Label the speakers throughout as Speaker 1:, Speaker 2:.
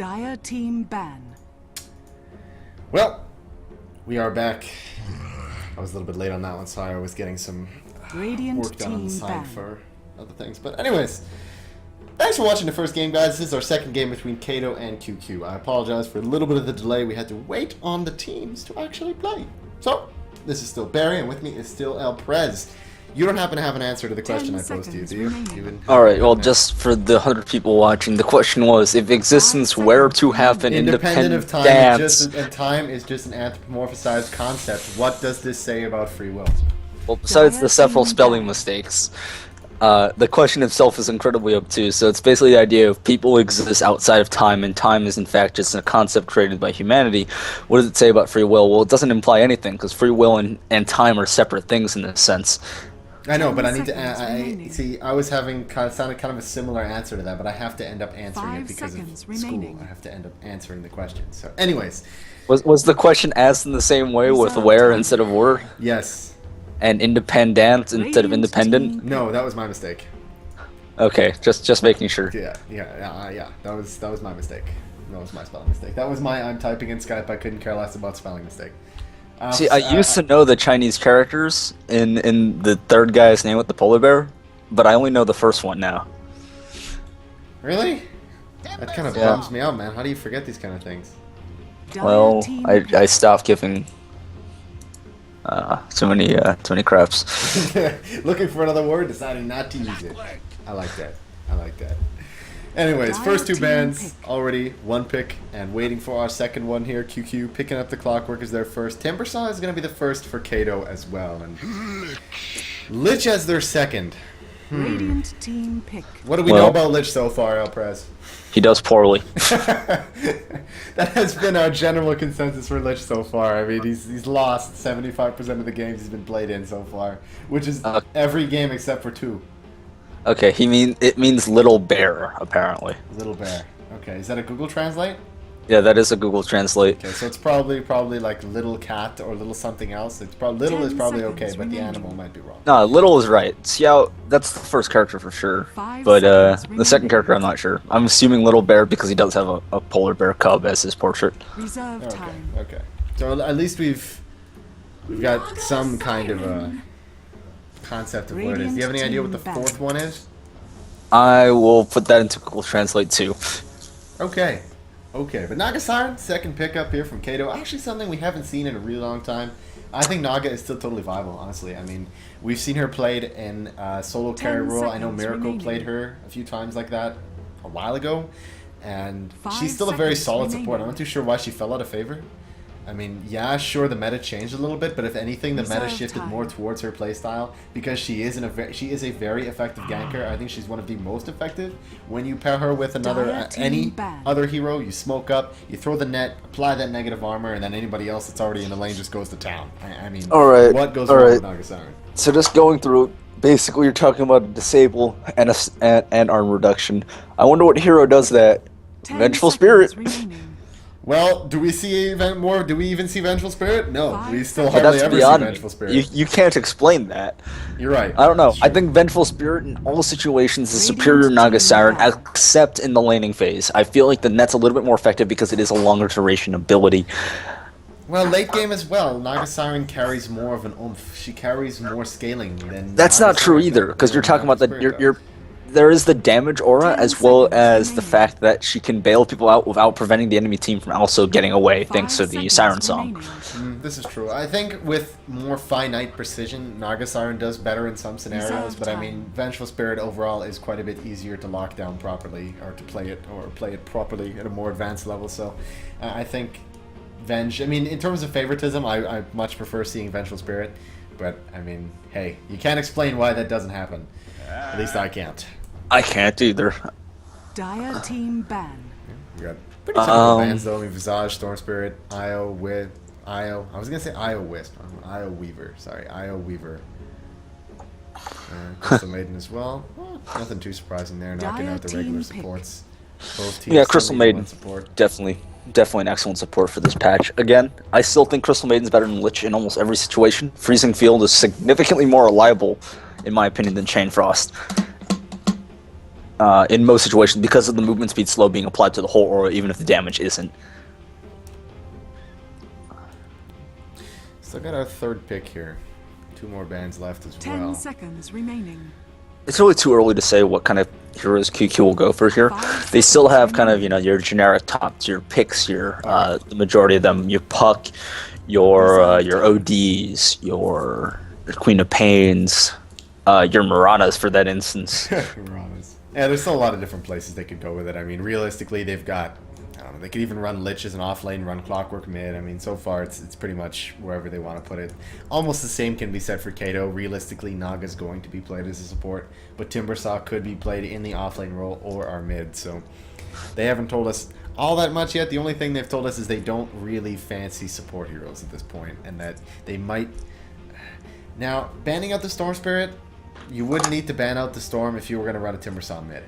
Speaker 1: Dire team ban.
Speaker 2: Well, we are back. I was a little bit late on that one, so I was getting some work done on the side for other things. But anyways, thanks for watching the first game, guys. This is our second game between CADO and QQ. I apologize for a little bit of the delay. We had to wait on the teams to actually play. So, this is still Barry, and with me is still El Prez. You don't happen to have an answer to the question I posed to you, do you?
Speaker 3: Alright, well, just for the 100 people watching, the question was, if existence were to have an independent
Speaker 2: of time,
Speaker 3: dance...
Speaker 2: time is just an anthropomorphized concept. What does this say about free will?
Speaker 3: Well, besides the several spelling mistakes, the question itself is incredibly obtuse. So it's basically the idea of people exist outside of time, and time is in fact just a concept created by humanity. What does it say about free will? Well, it doesn't imply anything, because free will and time are separate things in this sense.
Speaker 2: I know, but I need to. See, I was having sounded kind of a similar answer to that, but I have to end up answering it because of school. I have to end up answering the question. So, anyways,
Speaker 3: was the question asked in the same way with where instead of were?
Speaker 2: Yes.
Speaker 3: And independent instead of independent?
Speaker 2: No, that was my mistake.
Speaker 3: Okay, just making sure.
Speaker 2: Yeah. That was my mistake. That was my spelling mistake. That was my I'm typing in Skype. I couldn't care less about spelling mistake.
Speaker 3: See, I used to know the Chinese characters in the third guy's name with the polar bear, but I only know the first one now.
Speaker 2: Really? That kind of bums me out, man. How do you forget these kind of things?
Speaker 3: Well, I stopped giving too many craps.
Speaker 2: Looking for another word, deciding not to use it. I like that. I like that. Anyways, first two bans already, one pick, and waiting for our second one here. QQ picking up the clockwork as their first. Timbersaw is going to be the first for CADO as well, and Lich as their second.
Speaker 1: Radiant team pick.
Speaker 2: What do we know about Lich so far, El Prez?
Speaker 3: He does poorly.
Speaker 2: That has been our general consensus for Lich so far. I mean, he's lost 75% of the games he's been played in so far, which is every game except for 2.
Speaker 3: Okay, it means little bear, apparently.
Speaker 2: Little bear. Okay, is that a Google Translate?
Speaker 3: Yeah, that is a Google Translate.
Speaker 2: Okay, so it's probably like little cat or little something else. It's little is probably okay, but the animal might be wrong.
Speaker 3: No, little is right. See how that's the first character for sure, but the second character I'm not sure. I'm assuming little bear because he does have a polar bear cub as his portrait.
Speaker 1: Reserve time.
Speaker 2: Okay. So at least we've got some kind of a concept of what it is. Do you have any idea what the fourth one is?
Speaker 3: I will put that into Google Translate too.
Speaker 2: Okay. Okay, but Naga Siren, second pickup here from CADO. Actually something we haven't seen in a really long time. I think Naga is still totally viable, honestly. I mean, we've seen her played in solo carry role. I know Miracle played her a few times like that a while ago. And she's still a very solid support. I'm not too sure why she fell out of favor. I mean, yeah, sure, the meta changed a little bit, but if anything, the meta shifted more towards her playstyle because she is a very effective ganker. I think she's one of the most effective. When you pair her with any other hero, you smoke up, you throw the net, apply that negative armor, and then anybody else that's already in the lane just goes to town. I mean, what goes wrong with Naga Siren?
Speaker 3: So just going through, basically, you're talking about disable and arm reduction. I wonder what hero does that. Vengeful Spirit.
Speaker 2: Well, do we see more? Do we even see Vengeful Spirit? No, we still hardly ever see Vengeful Spirit.
Speaker 3: You can't explain that.
Speaker 2: You're right.
Speaker 3: I don't know. I think Vengeful Spirit in all situations is superior Naga Siren, except in the laning phase. I feel like the net's a little bit more effective because it is a longer duration ability.
Speaker 2: Well, late game as well. Naga Siren carries more of an oomph. She carries more scaling than.
Speaker 3: That's not true either, because you're talking about there is the damage aura as well as the fact that she can bail people out without preventing the enemy team from also getting away thanks to the Siren Song.
Speaker 2: This is true. I think with more finite precision, Naga Siren does better in some scenarios, but I mean, Vengeful Spirit overall is quite a bit easier to lock down properly or to play it properly at a more advanced level. So I think I mean, in terms of favoritism, I much prefer seeing Vengeful Spirit, but I mean, hey, you can't explain why that doesn't happen. At least I can't.
Speaker 3: I can't either.
Speaker 1: Dire team ban.
Speaker 2: We got pretty typical bans though. I mean, Visage, Storm Spirit, Io. I was gonna say Io Wisp. Io Weaver. Sorry, Io Weaver. Crystal Maiden as well. Nothing too surprising there. Knocking out the regular supports. Both teams.
Speaker 3: Yeah, Crystal Maiden. Definitely an excellent support for this patch. Again, I still think Crystal Maiden's better than Lich in almost every situation. Freezing Field is significantly more reliable, in my opinion, than Chain Frost. in most situations because of the movement speed slow being applied to the whole aura, even if the damage isn't.
Speaker 2: Still got our third pick here. 2 more bans left as
Speaker 1: 10
Speaker 2: well.
Speaker 1: seconds remaining.
Speaker 3: It's really too early to say what kind of heroes QQ will go for here. They still have kind of, your generic top tier picks here. The majority of them, your Puck, your ODs, your Queen of Pains, your Muranas for that instance.
Speaker 2: Muranas. Yeah, there's still a lot of different places they could go with it. I mean, realistically, they've got... I don't know, they could even run Lich as an off-lane, run Clockwork mid. I mean, so far, it's pretty much wherever they want to put it. Almost the same can be said for CADO. Realistically, Naga's going to be played as a support, but Timbersaw could be played in the off-lane role or our mid. So they haven't told us all that much yet. The only thing they've told us is they don't really fancy support heroes at this point, and that they might... Now, banning out the Storm Spirit, you wouldn't need to ban out the Storm if you were going to run a Timbersaw mid.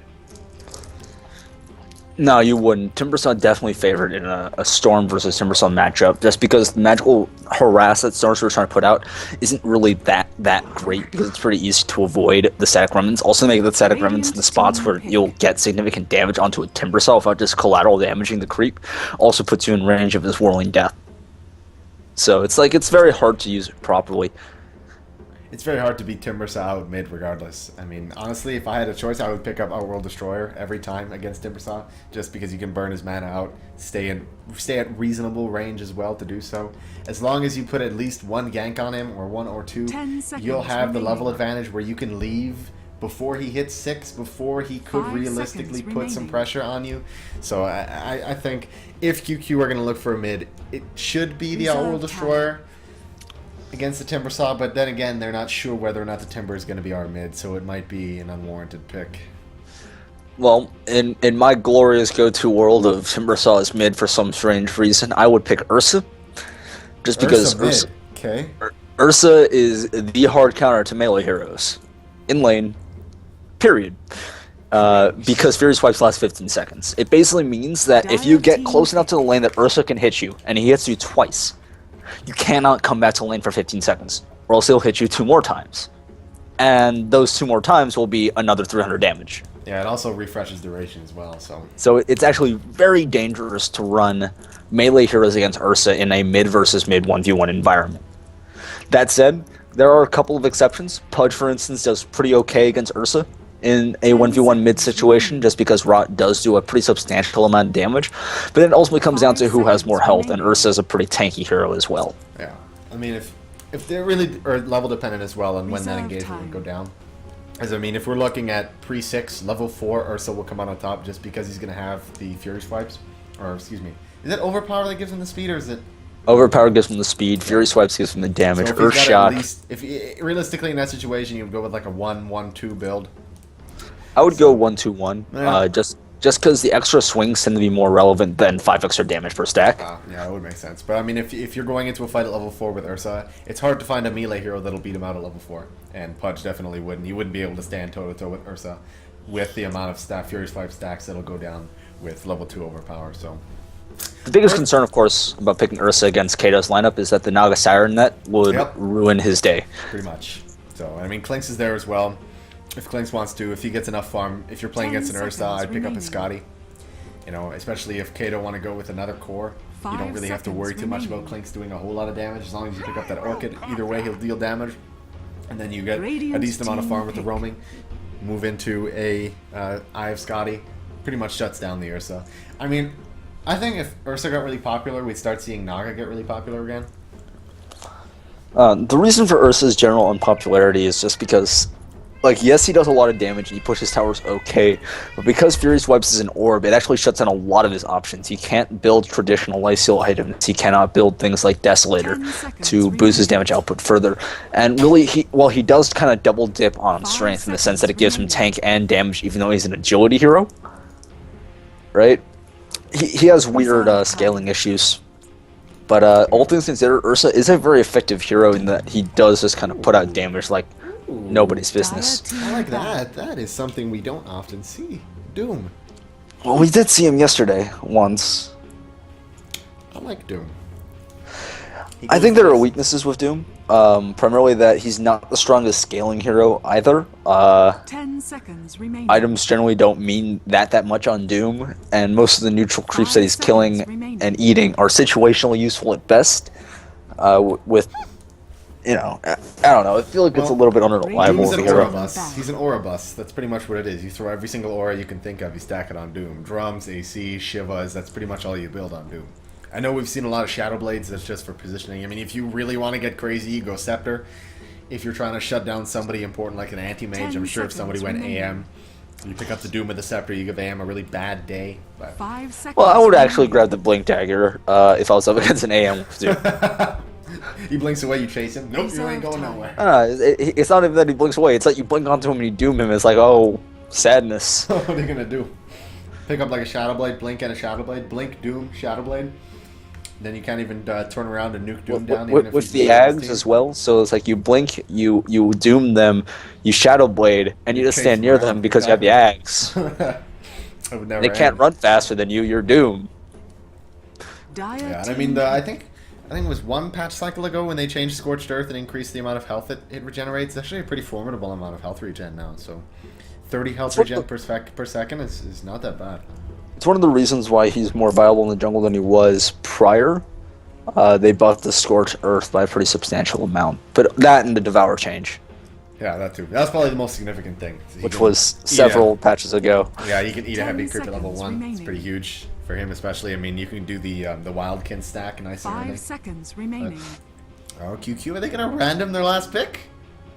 Speaker 3: No, you wouldn't. Timbersaw definitely favored in a Storm versus Timbersaw matchup, just because the magical harass that Storm Spirit's trying to put out isn't really that great, because it's pretty easy to avoid the static remnants. Also, make the static remnants in the spots where you'll get significant damage onto a Timbersaw without just collateral damaging the creep also puts you in range of his Whirling Death. So it's like, it's very hard to use it properly.
Speaker 2: It's very hard to beat Timbersaw out mid regardless. I mean, honestly, if I had a choice, I would pick up our World Destroyer every time against Timbersaw, just because you can burn his mana out, stay at reasonable range as well to do so. As long as you put at least 1 gank on him, or 1 or 2, you'll have the level advantage where you can leave before he hits 6, before he could realistically put some pressure on you. So I think if QQ are going to look for a mid, it should be the World Destroyer against the Timbersaw, but then again, they're not sure whether or not the Timber is going to be our mid, so it might be an unwarranted pick.
Speaker 3: Well, in my glorious go-to world of Timbersaw as mid for some strange reason, I would pick Ursa. Just because Ursa is the hard counter to melee heroes. In lane, period. Because Fury Swipes last 15 seconds. It basically means that if you get close enough to the lane that Ursa can hit you, and he hits you twice, you cannot come back to lane for 15 seconds, or else he'll hit you 2 more times. And those 2 more times will be another 300 damage.
Speaker 2: Yeah, it also refreshes duration as well,
Speaker 3: So it's actually very dangerous to run melee heroes against Ursa in a mid versus mid 1v1 environment. That said, there are a couple of exceptions. Pudge, for instance, does pretty okay against Ursa in a 1v1 mid situation, just because Rot does do a pretty substantial amount of damage. But then it ultimately comes down to who has more health, and Ursa is a pretty tanky hero as well.
Speaker 2: Yeah, I mean, if they're really level dependent as well on when that engagement would go down. As I mean, if we're looking at pre-6, level 4, Ursa will come out on top just because he's going to have the Fury Swipes. Or, excuse me, is it Overpower that gives him the speed, or is it...
Speaker 3: Overpower gives him the speed, Fury Swipes gives him the damage,
Speaker 2: so
Speaker 3: Earthshot...
Speaker 2: realistically, in that situation, you would go with like a 1-1-2 build.
Speaker 3: I would go 1-2-1,
Speaker 2: yeah.
Speaker 3: just because the extra swings tend to be more relevant than 5 extra damage per stack.
Speaker 2: Yeah, that would make sense. But I mean, if you're going into a fight at level 4 with Ursa, it's hard to find a melee hero that'll beat him out at level 4. And Pudge definitely wouldn't. He wouldn't be able to stand toe-to-toe with Ursa with the amount of Fury Swipe stacks that'll go down with level 2 Overpower. So
Speaker 3: the biggest concern, of course, about picking Ursa against CADO's lineup is that the Naga Siren net would ruin his day.
Speaker 2: Pretty much. So, I mean, Clinks is there as well. If Clinks wants to, if he gets enough farm, if you're playing against an Ursa, I'd pick up his Scotty. You know, especially if CADO want to go with another core. You don't really have to worry too much about Clinks doing a whole lot of damage. As long as you pick up that Orchid, either way he'll deal damage. And then you get a decent amount of farm with the roaming. Move into a Eye of Scotty. Pretty much shuts down the Ursa. I mean, I think if Ursa got really popular, we'd start seeing Naga get really popular again.
Speaker 3: The reason for Ursa's general unpopularity is just because, like, yes, he does a lot of damage and he pushes towers okay, but because Fury Swipes is an orb, it actually shuts down a lot of his options. He can't build traditional lifesteal items. He cannot build things like Desolator to boost his damage output further. And really, while he does kind of double dip on strength in the sense that it gives him tank and damage, even though he's an agility hero, right? He has weird scaling issues. But all things considered, Ursa is a very effective hero in that he does just kind of put out damage like nobody's business.
Speaker 2: I like that. That is something we don't often see. Doom.
Speaker 3: Well, we did see him yesterday once.
Speaker 2: I like Doom.
Speaker 3: I think there are weaknesses with Doom. Primarily that he's not the strongest scaling hero either.
Speaker 1: 10 seconds remaining.
Speaker 3: Items generally don't mean that much on Doom, and most of the neutral creeps that he's
Speaker 1: 5
Speaker 3: killing
Speaker 1: seconds remaining.
Speaker 3: and eating are situationally useful at best. With, you know, I don't know. I feel like it's a little bit unreliable
Speaker 2: Doom's
Speaker 3: as
Speaker 2: an
Speaker 3: a hero.
Speaker 2: aura bus. He's an aura bus. That's pretty much what it is. You throw every single aura you can think of, you stack it on Doom. Drums, AC, Shivas, that's pretty much all you build on Doom. I know we've seen a lot of Shadow Blades, that's just for positioning. I mean, if you really want to get crazy, you go Scepter. If you're trying to shut down somebody important like an anti-mage, I'm sure if somebody went AM, you pick up the Doom with the Scepter, you give AM a really bad day. But
Speaker 1: 5 seconds.
Speaker 3: Well, I would actually
Speaker 1: remaining.
Speaker 3: grab the Blink Dagger if I was up against an AM with Doom.
Speaker 2: he blinks away, you chase him. Nope, you ain't going nowhere.
Speaker 3: It's not even that he blinks away. It's like you blink onto him and you doom him. It's like, oh, sadness.
Speaker 2: What are you gonna do? Pick up like a Shadow Blade, blink and a Shadow Blade, blink, Doom, Shadow Blade. Then you can't even turn around and nuke Doom down. Even if
Speaker 3: With
Speaker 2: he's
Speaker 3: the Ags as well, so it's like you blink, you doom them, you Shadow Blade, and you just
Speaker 2: chase
Speaker 3: stand
Speaker 2: them
Speaker 3: near
Speaker 2: around,
Speaker 3: them because you have the Ags.
Speaker 2: That would never
Speaker 3: They can't
Speaker 2: end.
Speaker 3: run faster than you. You're Doom.
Speaker 1: Dire
Speaker 2: Yeah, and I
Speaker 1: team
Speaker 2: mean, I think it was one patch cycle ago when they changed Scorched Earth and increased the amount of health it regenerates. It's actually a pretty formidable amount of health regen now. So, 30 health regen per second is not that bad.
Speaker 3: It's one of the reasons why he's more viable in the jungle than he was prior. They buffed the Scorched Earth by a pretty substantial amount, but that and the Devour change,
Speaker 2: Yeah, that too. That's probably the most significant thing. He
Speaker 3: which
Speaker 2: can
Speaker 3: was
Speaker 2: eat
Speaker 3: patches ago.
Speaker 2: Yeah, you can eat a
Speaker 1: 10
Speaker 2: heavy creep at level
Speaker 1: seconds
Speaker 2: 1. It's
Speaker 1: remaining.
Speaker 2: pretty huge for him, especially. I mean, you can do the Wildkin stack nice and
Speaker 1: 5
Speaker 2: early.
Speaker 1: seconds remaining.
Speaker 2: Oh, QQ, are they going to random their last pick?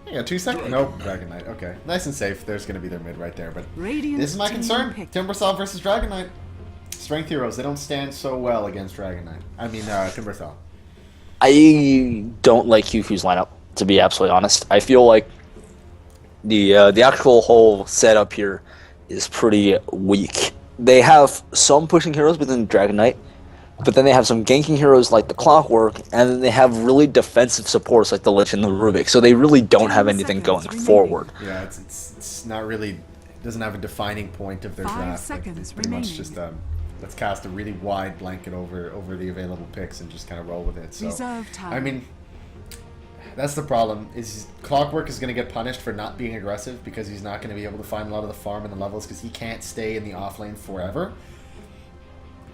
Speaker 2: They got 2 seconds. Nope, Dragon Knight. Okay, nice and safe. There's going to be their mid right there. But
Speaker 1: Radiant
Speaker 2: this is my
Speaker 1: team
Speaker 2: concern.
Speaker 1: pick.
Speaker 2: Timbersaw versus Dragon Knight. Strength heroes, they don't stand so well against Dragon Knight. I mean, Timbersaw.
Speaker 3: I don't like QQ's lineup, to be absolutely honest. I feel like the actual whole setup here is pretty weak. They have some pushing heroes within Dragon Knight, but then they have some ganking heroes like the Clockwork, and then they have really defensive supports like the Lich and the Rubik. So they really don't have
Speaker 1: 10
Speaker 3: anything
Speaker 1: seconds
Speaker 3: going
Speaker 1: remaining.
Speaker 3: forward.
Speaker 2: Yeah, it's not really, it doesn't have a defining point of their
Speaker 1: 5
Speaker 2: draft.
Speaker 1: seconds
Speaker 2: It's pretty much
Speaker 1: remaining.
Speaker 2: just let's cast a really wide blanket over the available picks and just kind of roll with it. So
Speaker 1: Reserve time.
Speaker 2: I mean, that's the problem. Is Clockwork is going to get punished for not being aggressive because he's not going to be able to find a lot of the farm and the levels because he can't stay in the off lane forever.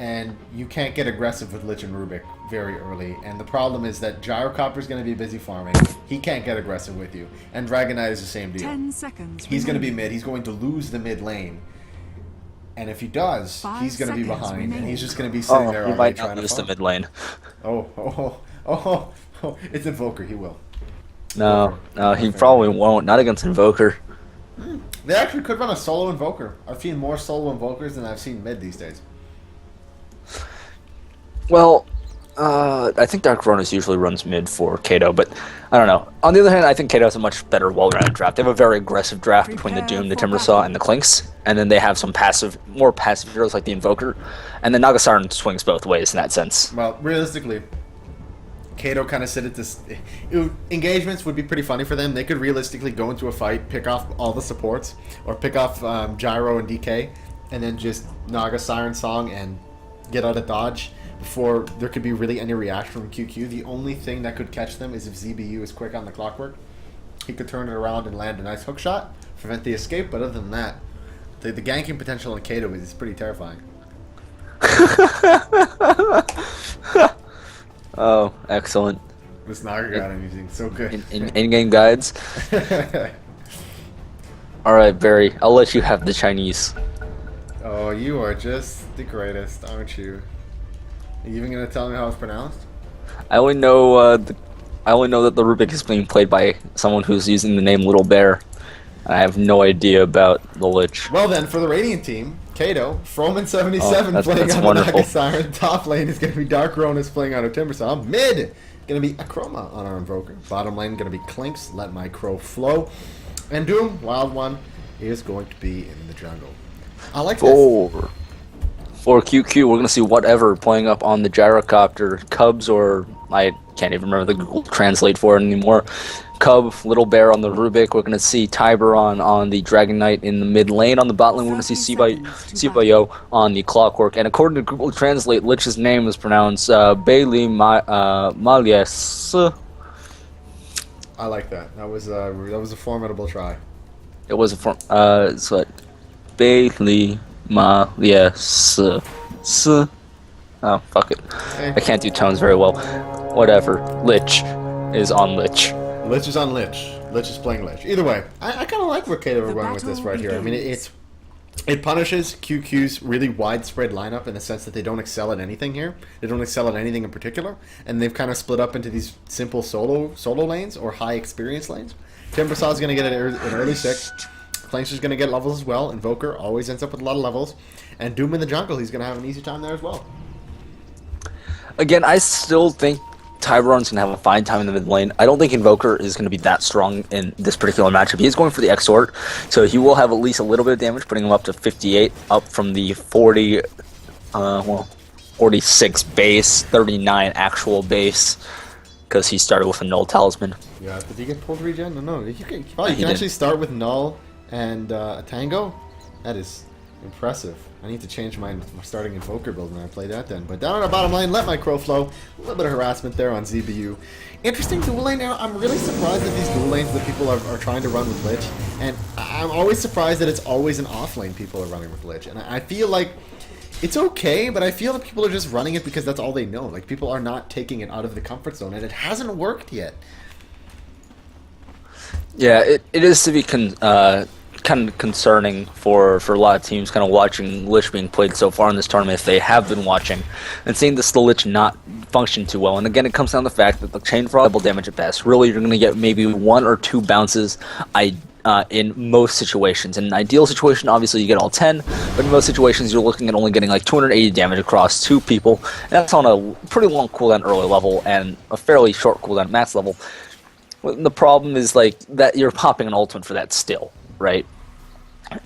Speaker 2: And you can't get aggressive with Lich and Rubik very early. And the problem is that Gyrocopter is going to be busy farming. He can't get aggressive with you. And Dragon Knight is the same deal.
Speaker 1: 10 seconds
Speaker 2: He's going to be
Speaker 1: remaining.
Speaker 2: mid. He's going to lose the mid lane. And if he does,
Speaker 1: 5
Speaker 2: he's going to be
Speaker 1: seconds
Speaker 2: behind. And
Speaker 1: remaining.
Speaker 2: he's just going to be sitting there
Speaker 3: He
Speaker 2: already
Speaker 3: might
Speaker 2: trying
Speaker 3: not lose
Speaker 2: to
Speaker 3: the
Speaker 2: farm.
Speaker 3: mid lane.
Speaker 2: Oh, it's Invoker. He will.
Speaker 3: No, he probably won't. Not against Invoker.
Speaker 2: They actually could run a solo Invoker. I've seen more solo Invokers than I've seen mid these days.
Speaker 3: Well, I think Dark Cronus usually runs mid for CADO, but I don't know. On the other hand, I think CADO is a much better well-rounded draft. They have a very aggressive draft between the Doom, the Timbersaw, and the Clinks, and then they have some more passive heroes like the Invoker, and then Nagasaran swings both ways in that sense.
Speaker 2: Well, realistically, CADO kind of said it this. Engagements would be pretty funny for them. They could realistically go into a fight, pick off all the supports, or pick off Gyro and DK, and then just Naga Siren Song and get out of dodge before there could be really any reaction from QQ. The only thing that could catch them is if ZBU is quick on the Clockwork. He could turn it around and land a nice hook shot, prevent the escape, but other than that, the ganking potential in CADO is pretty terrifying.
Speaker 3: Oh, excellent.
Speaker 2: This Naga god I'm using, so good.
Speaker 3: In-game guides. Alright, Barry, I'll let you have the Chinese.
Speaker 2: Oh, you are just the greatest, aren't you? Are you even gonna tell me how it's pronounced?
Speaker 3: I only know that the Rubik is being played by someone who's using the name Little Bear. I have no idea about the Lich.
Speaker 2: Well then, for the Radiant team, CADO, Froman77
Speaker 3: Oh,
Speaker 2: playing
Speaker 3: that's
Speaker 2: on
Speaker 3: wonderful.
Speaker 2: the Naga Siren. Top lane is gonna be Dark Ronus playing on a Timbersaw. Mid, gonna be Akroma on our Invoker. Bottom lane, gonna be Clinks, Let My Crow Flow. And Doom, Wild One, is going to be in the jungle. I like this.
Speaker 3: For QQ, we're gonna see whatever playing up on the gyrocopter, Cubs, or I can't even remember the Google Translate for it anymore. Cub, Little Bear on the Rubik. We're going to see Tiberon on the Dragon Knight in the mid lane. On the bot lane, we're going to see
Speaker 1: 30 seconds to
Speaker 3: Sibayo on the Clockwork. And according to Google Translate, Lich's name is pronounced Bailey Malias.
Speaker 2: I like that. That was a formidable try.
Speaker 3: It was a form. It's what? Bailey Malias. Oh, fuck it. I can't do tones very well. Whatever. Lich is on Lich.
Speaker 2: Lich is on Lich. Lich is playing Lich. Either way, I kind of like where CADO are running with this right here. I mean, it punishes QQ's really widespread lineup in the sense that they don't excel at anything here. They don't excel at anything in particular, and they've kind of split up into these simple solo lanes or high experience lanes. Timbersaw's going to get an early 6. Flancer's going to get levels as well. Invoker always ends up with a lot of levels. And Doom in the jungle, he's going to have an easy time there as well.
Speaker 3: Again, I still think Tiberon's going to have a fine time in the mid lane. I don't think Invoker is going to be that strong in this particular matchup. He is going for the Exort, so he will have at least a little bit of damage, putting him up to 58, up from the 46 base, 39 actual base, because he started with a Null Talisman.
Speaker 2: Yeah, did he get pulled regen? No, you can actually start with Null and a Tango. That is impressive. I need to change my starting Invoker build when I play that then. But down on the bottom lane, let my crow flow. A little bit of harassment there on ZBU. Interesting dual lane now. I'm really surprised at these dual lanes that people are trying to run with Lich. And I'm always surprised that it's always an off lane people are running with Lich. And I feel like it's okay, but I feel that people are just running it because that's all they know. Like, people are not taking it out of the comfort zone, and it hasn't worked yet.
Speaker 3: Yeah, it is to be kind of concerning for a lot of teams kind of watching Lich being played so far in this tournament if they have been watching and seeing the Lich not function too well. And again, it comes down to the fact that the chain for double damage at best. Really, you're going to get maybe 1 or 2 bounces in most situations. In an ideal situation, obviously you get all 10, but in most situations you're looking at only getting like 280 damage across 2 people. And that's on a pretty long cooldown early level and a fairly short cooldown max level. The problem is like that you're popping an ultimate for that still. Right,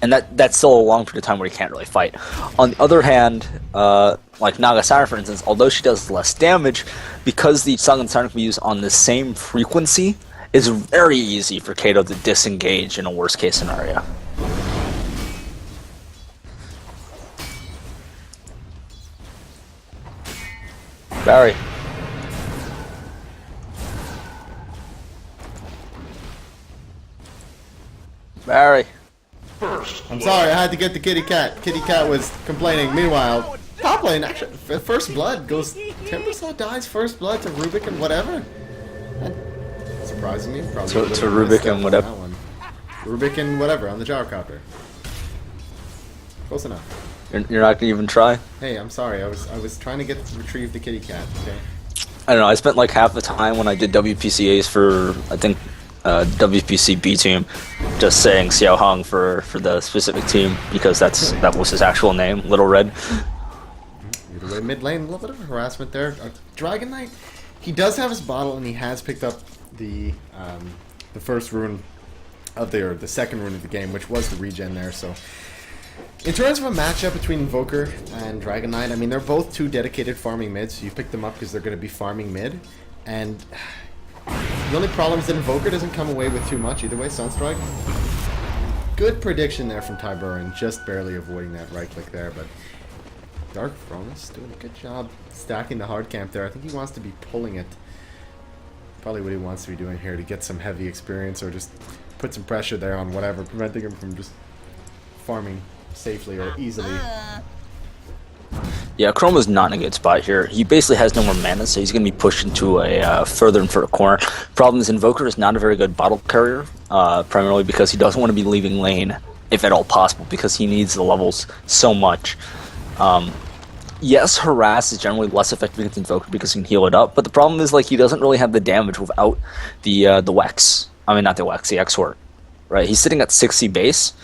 Speaker 3: and that's still a long period of time where you can't really fight. On the other hand, like Naga Siren, for instance, although she does less damage, because the Song and Siren can be used on the same frequency, it's very easy for CADO to disengage in a worst case scenario. Barry. Barry.
Speaker 2: I'm sorry, I had to get the kitty cat. Kitty cat was complaining. Meanwhile, top lane, actually, first blood goes... Timbersaw dies first blood to Rubik and whatever. That surprising me. Probably
Speaker 3: to Rubik and whatever.
Speaker 2: Rubik and whatever on the gyrocopter. Close enough.
Speaker 3: You're not gonna even try?
Speaker 2: Hey, I'm sorry. I was trying to retrieve the kitty cat. Okay.
Speaker 3: I don't know. I spent like half the time when I did WPCAs for I think WPC B team, just saying Xiao Hong for the specific team because that was his actual name, Little Red.
Speaker 2: Either way, mid lane, a little bit of harassment there. Dragon Knight, he does have his bottle and he has picked up the first rune of the second rune of the game, which was the regen there. So, in terms of a matchup between Invoker and Dragon Knight, I mean they're both 2 dedicated farming mids. So you pick them up because they're going to be farming mid, and the only problem is that Invoker doesn't come away with too much either way. Sunstrike. Good prediction there from Tiberon, just barely avoiding that right click there, but Dark Fronis doing a good job stacking the hard camp there. I think he wants to be pulling it. Probably what he wants to be doing here to get some heavy experience or just put some pressure there on whatever, preventing him from just farming safely or easily.
Speaker 3: Yeah, Chroma's not in a good spot here. He basically has no more mana, so he's going to be pushed into a further and further corner. Problem is, Invoker is not a very good bottle carrier, primarily because he doesn't want to be leaving lane, if at all possible, because he needs the levels so much. Yes, Harass is generally less effective against Invoker because he can heal it up, but the problem is like he doesn't really have the damage without the Wex. I mean, not the Wex, the Exort. Right? He's sitting at 60 base.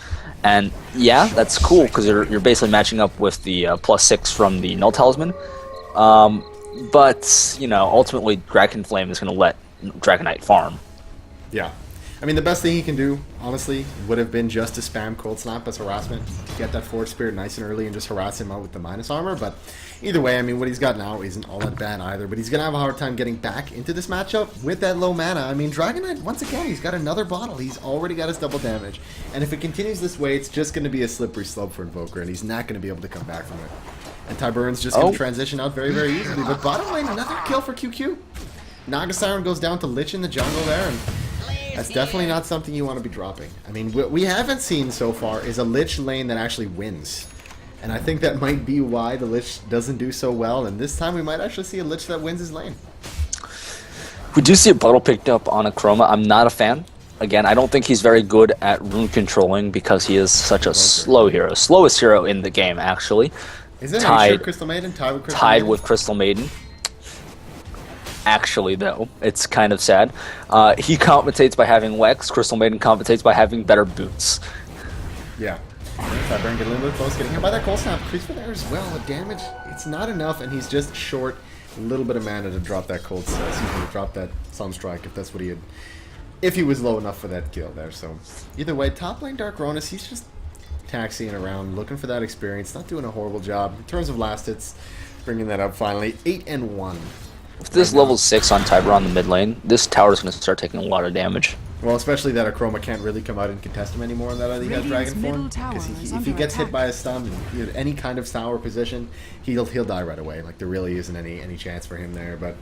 Speaker 3: And yeah, that's cool because you're basically matching up with the +6 from the Null Talisman. But you know, ultimately, Dragon Flame is going to let Dragon Knight farm.
Speaker 2: Yeah, I mean, the best thing he can do, honestly, would have been just to spam Cold Snap as harassment, to get that Force Spirit nice and early and just harass him out with the minus armor. But either way, I mean, what he's got now isn't all that bad either. But he's going to have a hard time getting back into this matchup with that low mana. I mean, Dragon Knight, once again, he's got another bottle. He's already got his double damage. And if it continues this way, it's just going to be a slippery slope for Invoker, and he's not going to be able to come back from it. And Tyburon's just going to transition out very, very easily. But bottom lane, another kill for QQ. Naga Siren goes down to Lich in the jungle there, and that's definitely not something you want to be dropping. I mean, what we haven't seen so far is a Lich lane that actually wins. And I think that might be why the Lich doesn't do so well, and this time we might actually see a Lich that wins his lane.
Speaker 3: We do see a bottle picked up on a Chroma. I'm not a fan. Again, I don't think he's very good at rune controlling because he is such a slow hero. Slowest hero in the game, actually.
Speaker 2: Is it Are you sure Crystal Maiden? Tied with
Speaker 3: Crystal Maiden. Actually, though, it's kind of sad. He compensates by having Wex. Crystal Maiden compensates by having better boots.
Speaker 2: Yeah. Tyburn get a little bit close, getting hit by that Cold Snap. Creeps for there as well. The damage, it's not enough, and he's just short a little bit of mana to drop that to drop that Sunstrike if that's what he had. If he was low enough for that kill there. So either way, top lane Dark Ronus, he's just taxiing around, looking for that experience, not doing a horrible job. In terms of last hits, bringing that up finally, 8-1.
Speaker 3: If this level 6 on Tiber on the mid lane, this tower's going to start taking a lot of damage.
Speaker 2: Well, especially that Akroma can't really come out and contest him anymore now that he has Dragon Form. Because if he gets hit by a stun in any kind of tower position, he'll die right away. Like, there really isn't any chance for him there. But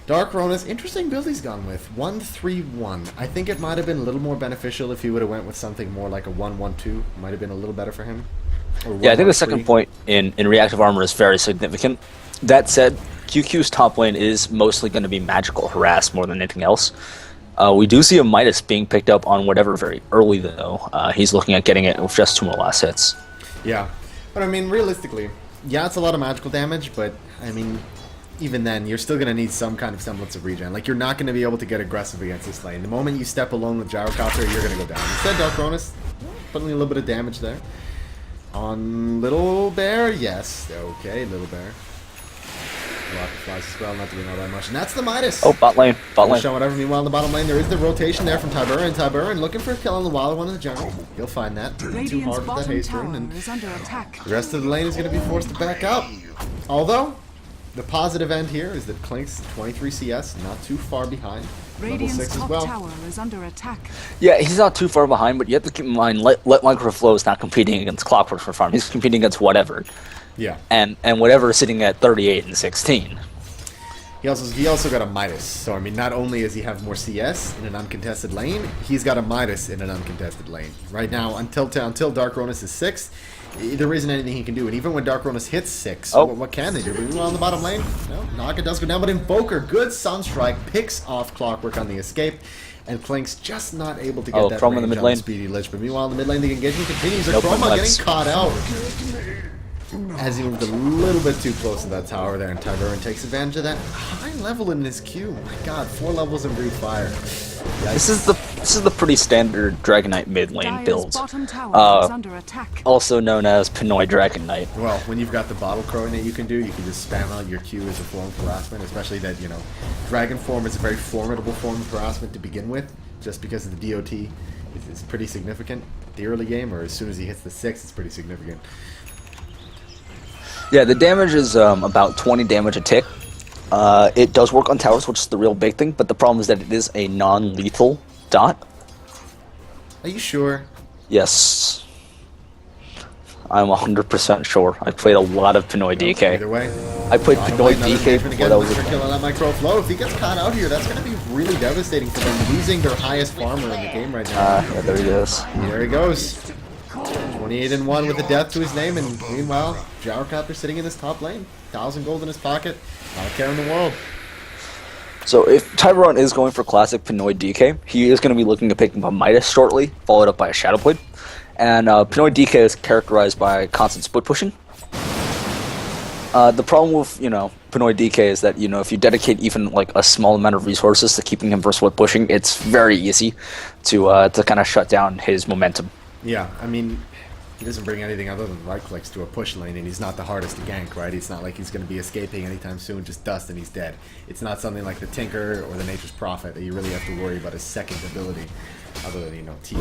Speaker 2: Dark Ronus, interesting build he's gone with. 1-3-1. I think it might have been a little more beneficial if he would have went with something more like a 1-1-2. Might have been a little better for him.
Speaker 3: Yeah, I think the second point in reactive armor is very significant. That said, QQ's top lane is mostly going to be magical harass more than anything else. We do see a Midas being picked up on whatever very early, though. He's looking at getting it with just 2 more last hits.
Speaker 2: Yeah. But, I mean, realistically, yeah, it's a lot of magical damage, but, I mean, even then, you're still going to need some kind of semblance of regen. Like, you're not going to be able to get aggressive against this lane. The moment you step alone with Gyrocopter, you're going to go down. Instead, Dark Ronus, putting a little bit of damage there. On Little Bear, yes. Okay, Little Bear. Rocket flies as well, not doing all that much. And that's the Midas.
Speaker 3: Oh, bot lane.
Speaker 2: Show whatever. Meanwhile, in the bottom lane, there is the rotation there from Tyburn. Tyburn looking for a kill on the wild one in the jungle. He'll find that. Too hard with that haste rune. And the rest of the lane is going to be forced to back up. Although, the positive end here is that Clink's 23 CS, not too far behind. Level 6 as well.
Speaker 1: Tower is under attack.
Speaker 3: Yeah, he's not too far behind, but you have to keep in mind, Let Microflow is not competing against Clockwork for farm. He's competing against whatever.
Speaker 2: Yeah.
Speaker 3: And whatever is sitting at 38 and 16.
Speaker 2: He also got a Midas. So I mean, not only does he have more CS in an uncontested lane, he's got a Midas in an uncontested lane. Right now, until Dark Ronus is 6, there isn't anything he can do. And even when Dark Ronus hits 6, what can they do? But meanwhile, on the bottom lane, no, Naga does go down, but Invoker, good Sunstrike, picks off Clockwork on the escape. And Clink's just not able to get that
Speaker 3: Chroma in the mid lane.
Speaker 2: Speedy Lich. But meanwhile, in the mid lane, the engagement continues. Chroma getting caught out. As he moved a little bit too close to that tower there, and Tyburn takes advantage of that high level in his Q. My god, 4 levels in Breathe Fire.
Speaker 3: This is the pretty standard Dragon Knight mid lane build. Also known as Pinoy Dragon Knight.
Speaker 2: Well, when you've got the bottle crowing that you can do, you can just spam out your Q as a form of harassment, especially that, you know, Dragon form is a very formidable form of harassment to begin with, just because of the DOT is pretty significant. The early game, or as soon as he hits the 6, it's pretty significant.
Speaker 3: Yeah, the damage is about 20 damage a tick. It does work on towers, which is the real big thing, but the problem is that it is a non-lethal dot.
Speaker 2: Are you sure?
Speaker 3: Yes. I'm 100% sure. I played a lot of Pinoy DK.
Speaker 2: Either way.
Speaker 3: I played Pinoy DK before that was a
Speaker 2: kill on that micro flow. If he gets caught out here, that's going to be really devastating for them, losing their highest farmer in the game right now.
Speaker 3: Yeah, there he goes.
Speaker 2: There he goes. 28-1 with a death to his name, and meanwhile, Gyrocopter sitting in this top lane. 1,000 gold in his pocket. Not a care in the world.
Speaker 3: So if Tyron is going for classic Pinoy DK, he is going to be looking to pick up a Midas shortly, followed up by a Shadow Blade. And Pinoy DK is characterized by constant split pushing. The problem with, Pinoy DK is that, if you dedicate even like a small amount of resources to keeping him for split pushing, it's very easy to kind of shut down his momentum.
Speaker 2: Yeah, I mean, he doesn't bring anything other than right clicks to a push lane, and he's not the hardest to gank, right? It's not like he's going to be escaping anytime soon, just dust and he's dead. It's not something like the Tinker or the Nature's Prophet that you really have to worry about his second ability, other than, you know, TP.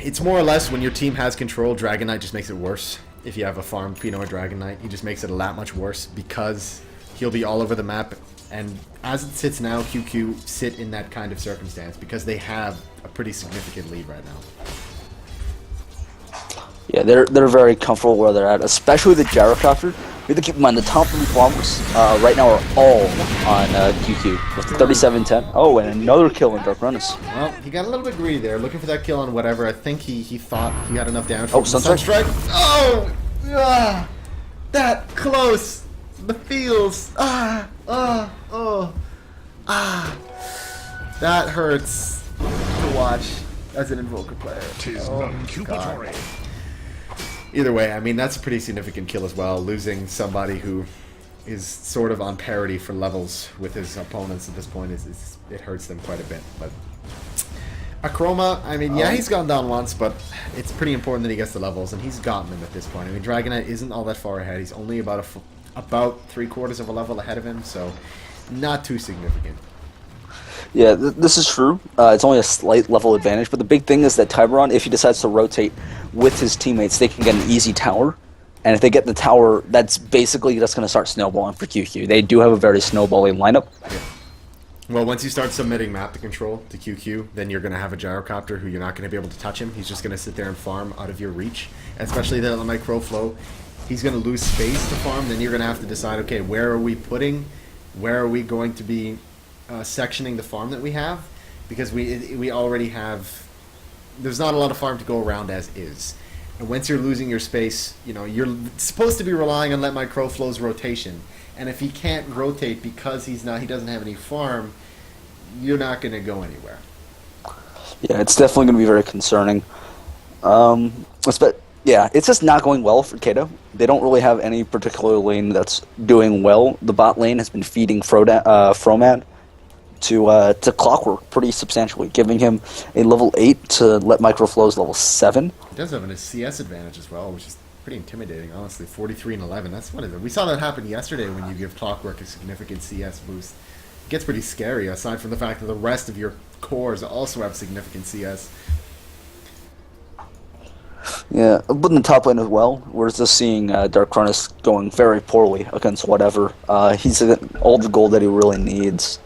Speaker 2: It's more or less when your team has control, Dragon Knight just makes it worse. If you have a farm Pino or Dragon Knight, he just makes it a lot much worse because he'll be all over the map. And as it sits now, QQ sit in that kind of circumstance because they have a pretty significant lead right now.
Speaker 3: Yeah, they're very comfortable where they're at, especially the gyrocopter. You have to keep in mind the top 3 farmers right now are all on QQ with the 37-10. Oh, and another kill in Dark Runners.
Speaker 2: Well, he got a little bit greedy there, looking for that kill on whatever. I think he thought he had enough damage.
Speaker 3: Oh,
Speaker 2: Sunstrike! Oh! Ah! That close! The feels! That hurts to watch as an Invoker player. Oh, God. Either way, I mean, that's a pretty significant kill as well. Losing somebody who is sort of on parity for levels with his opponents at this point, it hurts them quite a bit. But Akroma, I mean, yeah, he's gone down once, but it's pretty important that he gets the levels, and he's gotten them at this point. I mean, Dragon Knight isn't all that far ahead. He's only about 3/4 of a level ahead of him, so not too significant.
Speaker 3: Yeah, this is true. It's only a slight level advantage, but the big thing is that Tiburon, if he decides to rotate with his teammates, they can get an easy tower. And if they get the tower, that's basically just going to start snowballing for QQ. They do have a very snowballing lineup.
Speaker 2: Yeah. Well, once you start submitting map to control to QQ, then you're going to have a gyrocopter who you're not going to be able to touch him. He's just going to sit there and farm out of your reach, especially the micro flow. He's going to lose space to farm. Then you're going to have to decide, okay, where are we going to be sectioning the farm that we have, because we already have, there's not a lot of farm to go around as is, and once you're losing your space, you know, you're supposed to be relying on Let My Crow Flow's rotation, and if he can't rotate because he doesn't have any farm, you're not going to go anywhere.
Speaker 3: Yeah, it's definitely going to be very concerning. Yeah, it's just not going well for CADO. They don't really have any particular lane that's doing well. The bot lane has been feeding Fromad to Clockwork pretty substantially, giving him a level 8 to Let Microflow's level 7.
Speaker 2: He does have a CS advantage as well, which is pretty intimidating, honestly. 43 and 11. That's what it is. We saw that happen yesterday when you give Clockwork a significant CS boost. It gets pretty scary, aside from the fact that the rest of your cores also have significant CS.
Speaker 3: Yeah, but in the top lane as well, we're just seeing Dark Cronus going very poorly against whatever. He's all the gold that he really needs.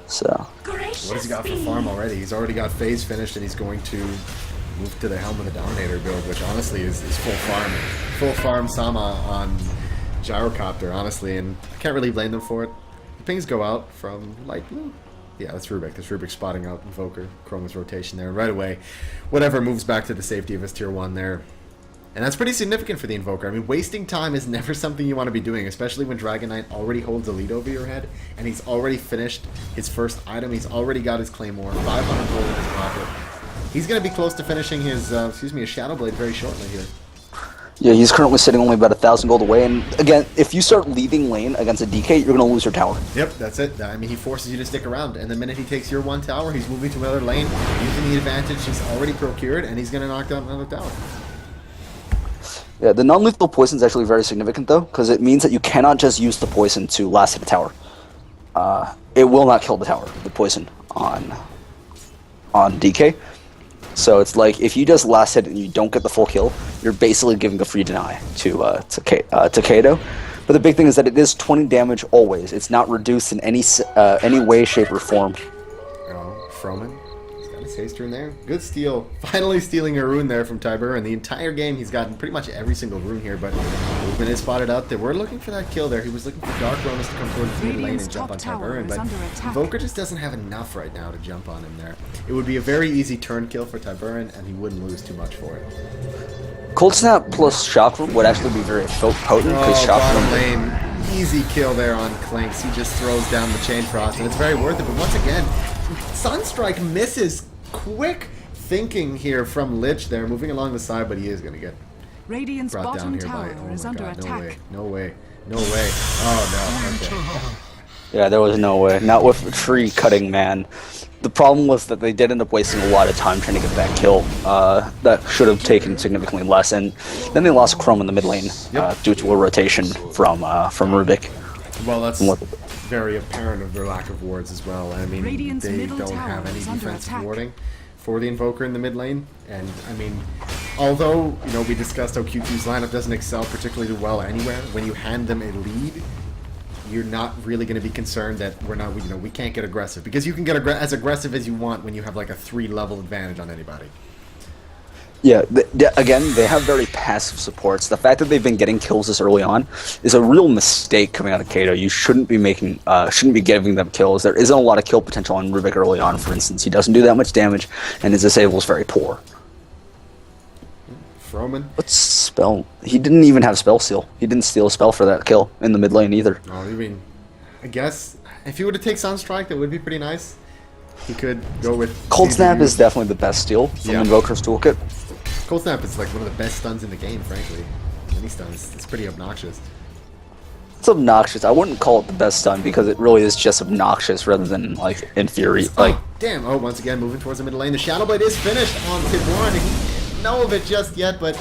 Speaker 3: So.
Speaker 2: What has he got for farm already? He's already got phase finished, and he's going to move to the Helm of the Dominator build, which honestly is full farm. Full farm Sama on Gyrocopter, honestly, and I can't really blame them for it. The pings go out from light blue. Yeah, that's Rubik. That's Rubik spotting out Invoker. Chroma's rotation there. Right away, whatever moves back to the safety of his tier 1 there. And that's pretty significant for the Invoker. I mean, wasting time is never something you want to be doing, especially when Dragon Knight already holds a lead over your head, and he's already finished his first item. He's already got his Claymore, 500 gold in his pocket. He's going to be close to finishing his, his Shadow Blade very shortly here.
Speaker 3: Yeah, he's currently sitting only about 1,000 gold away, and again, if you start leaving lane against a DK, you're going to lose your tower.
Speaker 2: Yep, that's it. I mean, he forces you to stick around, and the minute he takes your 1 tower, he's moving to another lane, using the advantage he's already procured, and he's going to knock down another tower.
Speaker 3: Yeah, the non-lethal poison is actually very significant, though, because it means that you cannot just use the poison to last hit a tower. It will not kill the tower, the poison, on DK. So it's like, if you just last hit and you don't get the full kill, you're basically giving a free deny to CADO. But the big thing is that it is 20 damage always. It's not reduced in any way, shape, or form.
Speaker 2: Oh, Froman. He's got his haste rune there. Good steal. Finally stealing a rune there from Tiber. And the entire game, he's gotten pretty much every single rune here. But movement is spotted out there. We're looking for that kill there. He was looking for Dark Ronas to come towards the mid lane and jump on Tiber. But Invoker just doesn't have enough right now to jump on him there. It would be a very easy turn kill for Tiburon, and he wouldn't lose too much for it.
Speaker 3: Cold Snap plus Chakra would actually be very potent, because
Speaker 2: bottom lane, easy kill there on Clinks. He just throws down the Chain Frost, and it's very worth it. But once again, Sunstrike misses. Quick thinking here from Lich there, moving along the side, but he is going to get
Speaker 1: Radiant's
Speaker 2: brought down
Speaker 1: bottom
Speaker 2: here
Speaker 1: tower
Speaker 2: by,
Speaker 1: is under attack.
Speaker 2: No way. Oh no. Okay.
Speaker 3: Yeah, there was no way. Not with a tree cutting man. The problem was that they did end up wasting a lot of time trying to get that kill. That should have taken significantly less, and then they lost Chrome in the mid lane due to a rotation from Rubik.
Speaker 2: Well, that's very apparent of their lack of wards as well. I mean,
Speaker 1: Radiant's
Speaker 2: they
Speaker 1: middle
Speaker 2: don't
Speaker 1: tower
Speaker 2: have any
Speaker 1: is under
Speaker 2: defensive
Speaker 1: attack.
Speaker 2: warding for the Invoker in the mid lane. And, I mean, although, you know, we discussed how QQ's lineup doesn't excel particularly well anywhere, when you hand them a lead, you're not really going to be concerned that we can't get aggressive. Because you can get as aggressive as you want when you have, like, a 3-level advantage on anybody.
Speaker 3: Yeah, again, they have very passive supports. The fact that they've been getting kills this early on is a real mistake coming out of CADO. You shouldn't be giving them kills. There isn't a lot of kill potential on Rubik early on, for instance. He doesn't do that much damage, and his disable is very poor.
Speaker 2: Froman?
Speaker 3: What's spell? He didn't even have spell seal. He didn't steal a spell for that kill in the mid lane either.
Speaker 2: Oh, I mean, I guess if he were to take Sunstrike, that would be pretty nice. He could go with...
Speaker 3: Cold Snap is definitely the best steal from Invoker's toolkit.
Speaker 2: Cold Snap is like one of the best stuns in the game, frankly. Any stuns. It's pretty obnoxious.
Speaker 3: It's obnoxious. I wouldn't call it the best stun because it really is just obnoxious rather than like infuriating. Like,
Speaker 2: damn. Oh, once again, moving towards the middle lane. The Shadow Blade is finished on Tiburon. He didn't know of it just yet, but...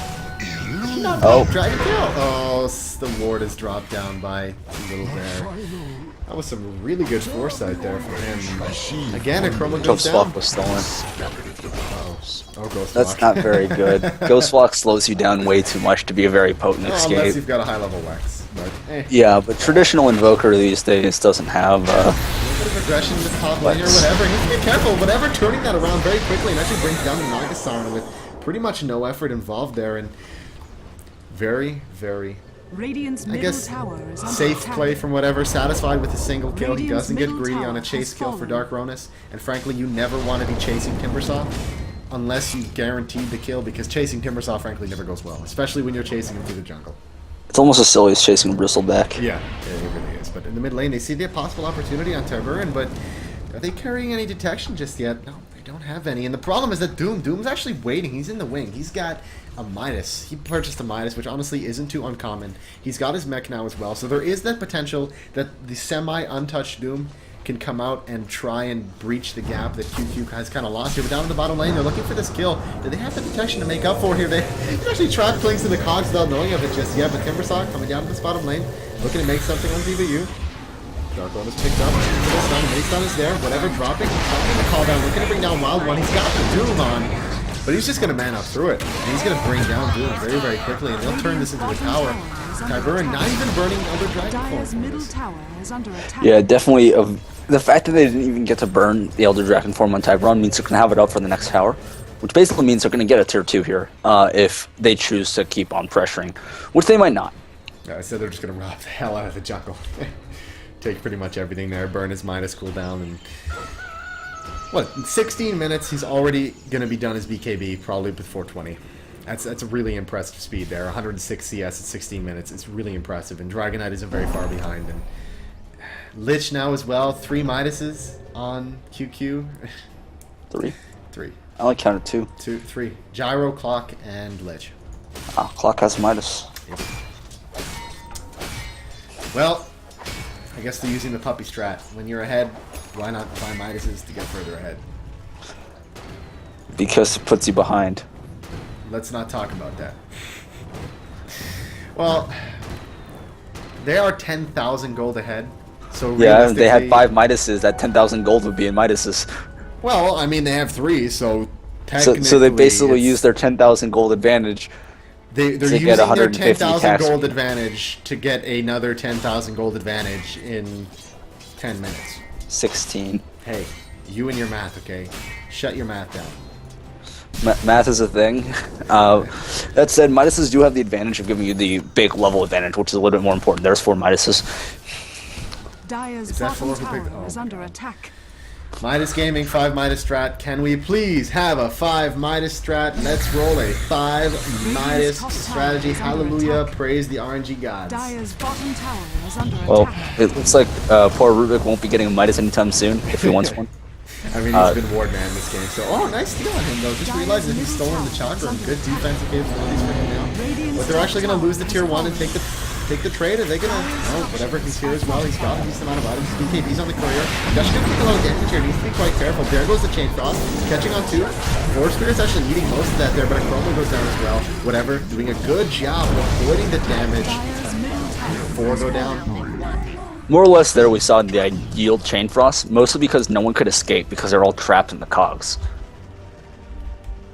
Speaker 2: Dragon kill. Oh, the ward is dropped down by Little Bear. That was some really good foresight there for him. Again, a Chroma goes down.
Speaker 3: Ghostwalk was stolen.
Speaker 2: Oh, Ghostwalk.
Speaker 3: That's not very good. Ghostwalk slows you down way too much to be a very potent escape.
Speaker 2: Unless you've got a high-level Wex. But,
Speaker 3: yeah, but traditional Invoker these days doesn't have...
Speaker 2: a little bit of aggression in the top lane or whatever. He needs to be careful. Whatever, turning that around very quickly and actually brings down the Nagasarn with pretty much no effort involved there. And very, very...
Speaker 1: Radiant's
Speaker 2: I
Speaker 1: middle
Speaker 2: guess
Speaker 1: tower is under
Speaker 2: safe
Speaker 1: attack.
Speaker 2: play from whatever, satisfied with a single kill. He
Speaker 1: Radiant's
Speaker 2: doesn't get
Speaker 1: middle
Speaker 2: greedy
Speaker 1: tower
Speaker 2: on a chase
Speaker 1: has
Speaker 2: kill for
Speaker 1: fallen.
Speaker 2: Dark Ronus, and frankly, you never want to be chasing Timbersaw unless you guaranteed the kill, because chasing Timbersaw frankly never goes well, especially when you're chasing him through the jungle.
Speaker 3: It's almost as silly as chasing Bristleback.
Speaker 2: Yeah, it really is. But in the mid lane, they see the possible opportunity on Tyburn, but are they carrying any detection just yet? No, they don't have any. And the problem is that Doom's actually waiting. He's in the wing. He's got a Midas. He purchased a Midas, which honestly isn't too uncommon. He's got his mech now as well, so there is that potential that the semi-untouched Doom can come out and try and breach the gap that QQ has kind of lost here. But down in the bottom lane, they're looking for this kill. Do they have the detection to make up for here? They actually trapped Clinks in the cogs without knowing of it just yet, but Timbersaw coming down to this bottom lane, looking to make something on VVU. Dark One is picked up. Maestun is there. Whatever, dropping the call down, looking to bring down Wild One. He's got the Doom on. But he's just going to man up through it. And he's going to bring down Doom very, very quickly. And they'll turn this into a tower. Tyburn not even burning Elder Dragon
Speaker 1: Dire's
Speaker 2: Form.
Speaker 1: middle tower is under attack.
Speaker 3: Yeah, definitely. The fact that they didn't even get to burn the Elder Dragon form on Tyburn means they're going to have it up for the next tower, which basically means they're going to get a tier 2 here if they choose to keep on pressuring, which they might not.
Speaker 2: Yeah, I said they're just going to rob the hell out of the jungle. Take pretty much everything there, burn his Midas cooldown, and... What, in 16 minutes, he's already going to be done as BKB, probably with 420. That's a really impressive speed there. 106 CS at 16 minutes. It's really impressive, and Dragon Knight isn't very far behind. And Lich now as well. 3 Midases on QQ.
Speaker 3: 3.
Speaker 2: 3.
Speaker 3: I only counted 2.
Speaker 2: 2, 3. Gyro, Clock, and Lich.
Speaker 3: Ah, Clock has Midas.
Speaker 2: Yep. Well, I guess they're using the puppy strat. When you're ahead, why not buy Midases to get further ahead?
Speaker 3: Because it puts you behind.
Speaker 2: Let's not talk about that. Well, they are 10,000 gold ahead. So
Speaker 3: yeah, if they had 5 Midases, that 10,000 gold would be in Midases.
Speaker 2: Well, I mean, they have 3, so technically...
Speaker 3: So they basically use their 10,000 gold advantage
Speaker 2: they're
Speaker 3: to
Speaker 2: using
Speaker 3: get
Speaker 2: their
Speaker 3: 150
Speaker 2: 10,000 gold
Speaker 3: tax.
Speaker 2: advantage to get another 10,000 gold advantage in 10 minutes.
Speaker 3: 16.
Speaker 2: Hey, you and your math, okay? Shut your math down.
Speaker 3: Math is a thing. That said, Midases do have the advantage of giving you the big level advantage, which is a little bit more important. There's 4 Midases.
Speaker 1: Dire's
Speaker 2: Is that
Speaker 1: bottom
Speaker 2: 4 big?
Speaker 1: tower is
Speaker 2: Oh,
Speaker 1: under
Speaker 2: God.
Speaker 1: attack.
Speaker 2: Midas Gaming, 5 Midas strat. Can we please have a 5 Midas strat? Let's roll a 5 Midas strategy. Hallelujah. Praise the RNG gods.
Speaker 1: Dire's bottom tower is under
Speaker 3: Well,
Speaker 1: attack.
Speaker 3: it looks like poor Rubik won't be getting a Midas anytime soon, if he wants one.
Speaker 2: I mean, he's been ward man this game, so... Oh, nice steal on him, though. Just realized that he's stolen the chakra and good defensive capabilities for him now. But they're actually going to lose the tier 1 and take the take the trade. Are they gonna? Oh, whatever. He's here as well. He's got a decent amount of items. BKB's on the courier. Josh gonna take a lot of damage here. Needs to be quite careful. There goes the Chain Frost. Catching on two. Force Spirit's actually eating most of that there, but a Chroma goes down as well. Whatever. Doing a good job of avoiding the damage.
Speaker 1: Dire's middle tower.
Speaker 2: 4 go down.
Speaker 3: More or less there we saw the ideal Chain Frost, mostly because no one could escape because they're all trapped in the cogs.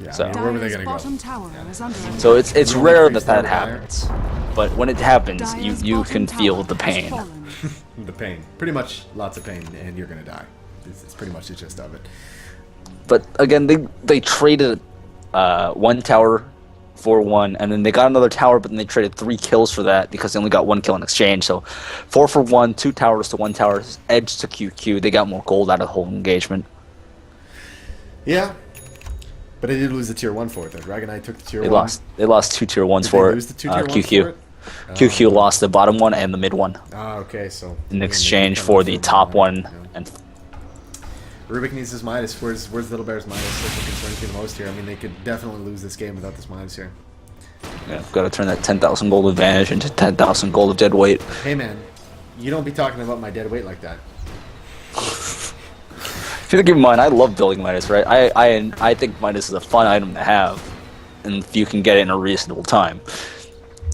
Speaker 2: Yeah,
Speaker 3: So-
Speaker 2: I mean, where were they
Speaker 1: Dire's
Speaker 2: gonna go?
Speaker 1: bottom tower is under attack.
Speaker 3: So it's
Speaker 2: You don't
Speaker 3: rare
Speaker 2: increase
Speaker 3: that
Speaker 2: their
Speaker 3: happens, but when it happens,
Speaker 1: Dire's
Speaker 3: you
Speaker 1: bottom
Speaker 3: can feel
Speaker 1: tower
Speaker 3: the
Speaker 1: has
Speaker 3: pain.
Speaker 1: fallen.
Speaker 2: The pain. Pretty much lots of pain, and you're gonna die. It's pretty much the gist of it.
Speaker 3: But again, they traded one tower for one, and then they got another tower, but then they traded 3 kills for that because they only got 1 kill in exchange. So 4 for 1, 2 towers to 1 tower, edge to QQ. They got more gold out of the whole engagement.
Speaker 2: Yeah. But they did lose the tier 1 for it, though. Dragonite took the tier
Speaker 3: They
Speaker 2: 1.
Speaker 3: lost 2 tier 1s
Speaker 2: Did
Speaker 3: for
Speaker 2: they
Speaker 3: it.
Speaker 2: lose the 2 tier 1s
Speaker 3: QQ.
Speaker 2: for it?
Speaker 3: QQ lost the bottom one and the mid one
Speaker 2: Ah, okay, so...
Speaker 3: in exchange for the top one.
Speaker 2: Yeah.
Speaker 3: And
Speaker 2: Rubik needs his Midas. Where's Little Bear's Midas? That's what concerns me the most here. I mean, they could definitely lose this game without this Midas here.
Speaker 3: yeah, got to turn that 10,000 gold advantage into 10,000 gold of dead weight.
Speaker 2: Hey, man. You don't be talking about my dead weight like that.
Speaker 3: If you keep in mind, I love building Midas, right? I think Midas is a fun item to have, and if you can get it in a reasonable time.